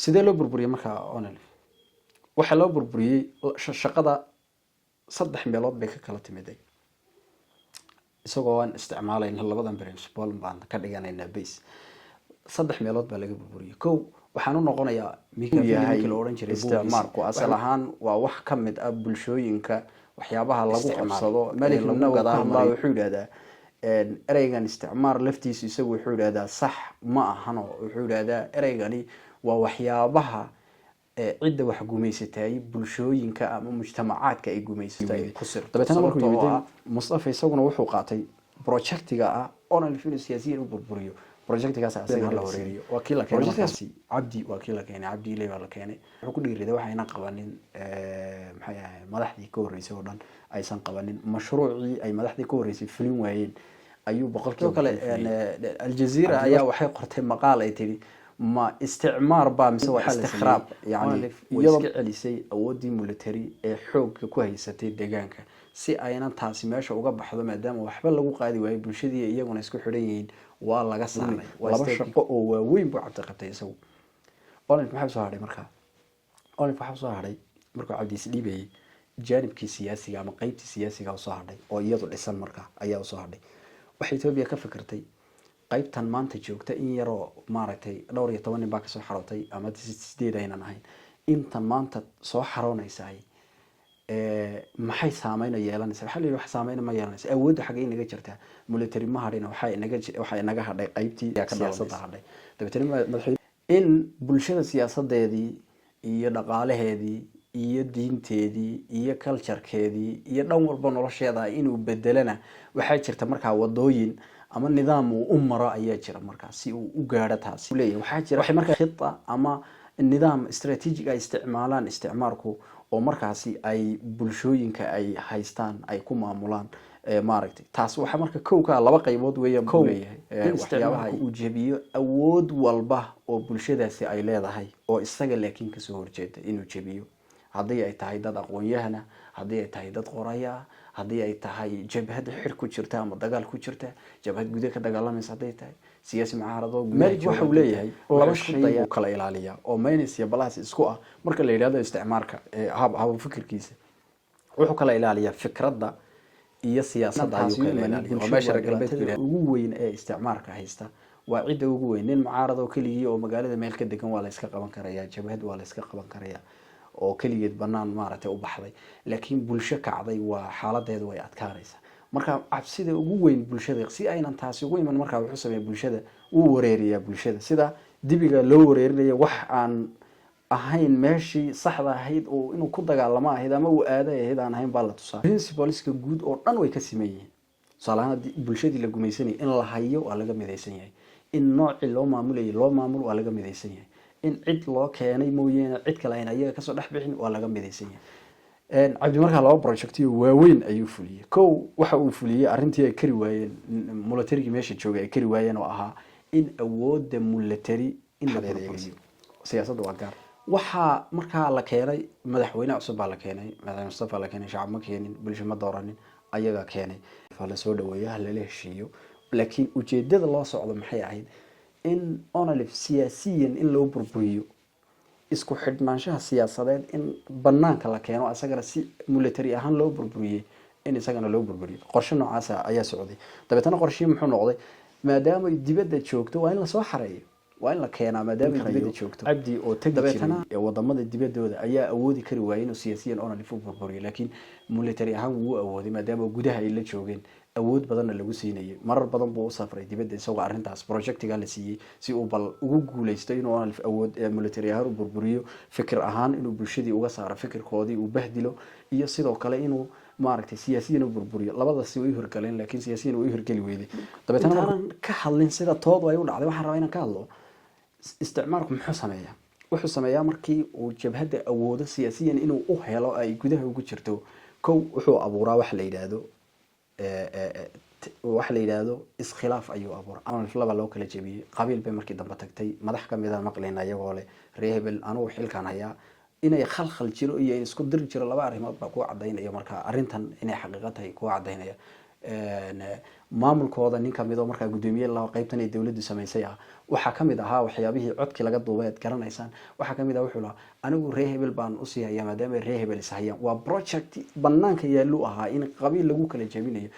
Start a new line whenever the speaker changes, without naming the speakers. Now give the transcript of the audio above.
sidee loo burburiyey markaa onalif waxaa loo burburiyey shaqada 3 meelood bay ka kala timiday isagoo aan isticmaalayna labadan principle baan ka dhiganaynaa base 3 meelood baa laga burburiyey kow waxaan u noqonayaa yahay la oran jiray isticmaalku asal ahaan waa wax ka mid ah bulshooyinka waxyaabaha lagu qabsado malik ibn gadaal wuxuu yiraahdaa ereygan isticmaar laftiisa isagu wuxuu yiraahdaa sax ma ahano wuxuu yiraahdaa ereygani waa waxyaabaha cidda wax guumeysatay bulshooyinka ama mujtamacaadka ay guumeysatay dabeetana markuu yimid Mustafa isaguna wuxuu qaatay projectiga ah onalif siyaasiyiin u burburiyo projectigaas asaga la wareeriyo wakiil la keenay Abdi wakiil la keenay Abdi Ilay la keenay wuxuu ku dhiiriday waxayna qabanin maxay ahayd madaxdii ka horeysay oo dhan aysan qabanin mashruucii ay madaxdii ka horeysay fulin waayeen ayuu boqolkiiba kale Al Jazeera ayaa waxay qortay maqaal ay tiri ما استعمار بامس واستخراب يعني iska celisay awoodii military ee xoog ku haysatay deegaanka si ayna taasi meesha uga baxdo maadaama waxba lagu qaadi waayay bulshadii iyaguna isku xidhan yihiin waa laga saaray laba shaqo oo waaweyn buu cabdi qabtay isagu onalif maxaa soo haray markaa onalif waxa soo haray markuu cabdi isdhiibay janibkii siyaasiga ama qaybtii siyaasiga soo haray oo iyadu dhisan markaa ayaa soo haray waxay Itoobiya ka fikirtay qaybtan maanta joogta in yaroo maaragtay dhowr iyo 10 nin baa ka soo xarootay ama 8 aynan ahayn intan maanta soo xaroonaysay maxay saameyn yeelanaysaa waxa la wax saameyn ma yeelanaysaa awoodda xagee inaga jirta military ma hadhina waxa inaga hadhay qaybtii siyaasadda hadhay dabeetana madaxweyne in bulshada siyaasadeedii iyo dhaqaalaheedii iyo diinteedii iyo culture-keedii iyo dhan walba nolosheeda inuu bedelana waxa jirta markaa wadooyin ama nidaam uu maro ayaa jira markaa si uu u gaaro taasi leeyahay waxa jira wax markaa khita ama nidaam strategic ay isticmaalaan isticmaalku oo markaasi ay bulshooyinka ay haystaan ay ku maamulaan maaragtay taas waxa marka kowka laba qaybood weeyaan ku leeyahay waxyaabaha uu jebiyo awood walba oo bulshadaasi ay leedahay oo isaga laakiin ka soo horjeeda inuu jebiyo haddii ay tahay dad aqoon-yahana haddii ay tahay dad qoraya haddii ay tahay jabhad xir ku jirta ama dagaal ku jirta jabhad gudaha ka dagaalamaysa haddii tahay siyaasi mucaarado meel waxa uu leeyahay laba shay oo kala ilaaliya oo minus iyo plus isku ah marka la yiraahdo isticmaalka hab fikirkiisa wuxuu kala ilaaliyaa fikradda iyo siyaasadda ayuu kala ilaaliyaa oo meesha galbeedka ugu weyn ee isticmaalka haysta waa cid ugu weyn nin mucaarado kaliya oo magaalada meel ka degan waa la iska qaban karayaa jabhad waa la iska qaban karayaa oo kaliyeed banaan maaragtay u baxday laakiin bulsho kacday waa xaaladeedu way adkaanaysaa marka cabsida ugu weyn bulshada si aynan taasi ugu iman marka wuxuu sameeyay bulshada uu wareeriyaa bulshada sida dibiga loo wareerinayo wax aan ahayn meeshii saxda ahayd oo inuu ku dagaalamo ahayd ama uu aaday ahayd aan ahayn baa la tusaa principleska guud oo dhan way ka sameeyeen salaana bulshadii la gumaysanay in la hayo waa laga midaysan yahay in nooci loo maamulo waa laga midaysan yahay in cid loo keenay mooyeen cid kale ay ayaga ka soo dhax bixin waa laga midaysan yahay cabdi markaa laba projectiyo waaweyn ayuu fuliyay kow waxa uu fuliyay arintii ay kari waayeen military meesha joogay ay kari waayeen oo ahaa in awoodda military in la adeegsado siyaasadda waa gaar waxa markaa la keenay madaxweyne cusub baa la keenay madaxweyne Mustafa la keenay shacab ma keenin bulsho ma dooranin ayaga keenay la soo dhaweeyaa la heshiiyo laakiin ujeedada loo socdo maxay ahayd in onalif siyaasiyan in loo burburiyo isku xidhnaanshaha siyaasadeed in banaanka la keeno asagana si military ahaan loo burburiyay in isagana loo burburiyo qorshe noocaas ayaa socday dabeetana qorshe muxuu noqday maadaama dibadda joogto waa in la soo xareeyo waa in la keenaa maadaama dibadda joogto cabdi oo dabeetana wadamada dibaddooda ayaa awoodi kari waayay inuu siyaasiyan onalif u burburiyo laakiin military ahaan wuu awooday maadaama gudaha ay la joogeen awood badan lagu siinayay marar badan buu u safray dibadda isagoo arintaas projectiga la siiyay si uu bal ugu guuleysto inuu onalif awood military ahaan u burburiyo fikir ahaan inuu bulshadii uga saaro fikirkoodii uu bahdilo iyo sidoo kale inuu maaragtay siyaasiyiin u burburiyo labadaas way horgaleen laakiin siyaasiyiin way horgali weeyday dabeetana aan ka hadlin sida tood ay u dhacday waxaan rabaa inaan ka hadlo isticmaalku muxuu sameeyaa wuxuu sameeyaa markii uu jabhadda awoodo siyaasiyiin inuu u helo ay gudaha ugu jirto kow wuxuu abuuraa wax la yiraahdo iskhilaaf ayuu abuuraa onalif laba loo kala jabiyay qabiil bay markii dambe tagtay madax kamid ah maqlayna iyagoo leh reebel anigu xilkan hayaa inay khalkhal jiro iyo isku dir jiro laba arrimood baa ku cadeynaya marka arintan inay xaqiiqo tahay ku cadeynaya maamulkooda nin kamid oo markaa gudoomiye la qaybtan ay dawladdu sameysay ah waxa kamid ahaa waxyaabihii codkii laga duubay aad garanaysaan waxa kamid ah wuxuu lahaa anigu reer hebel baan u sii hayaa maadaama reer hebel is hayaan waa project banaanka yaallu ahaa in qabiil lagu kala jabinayo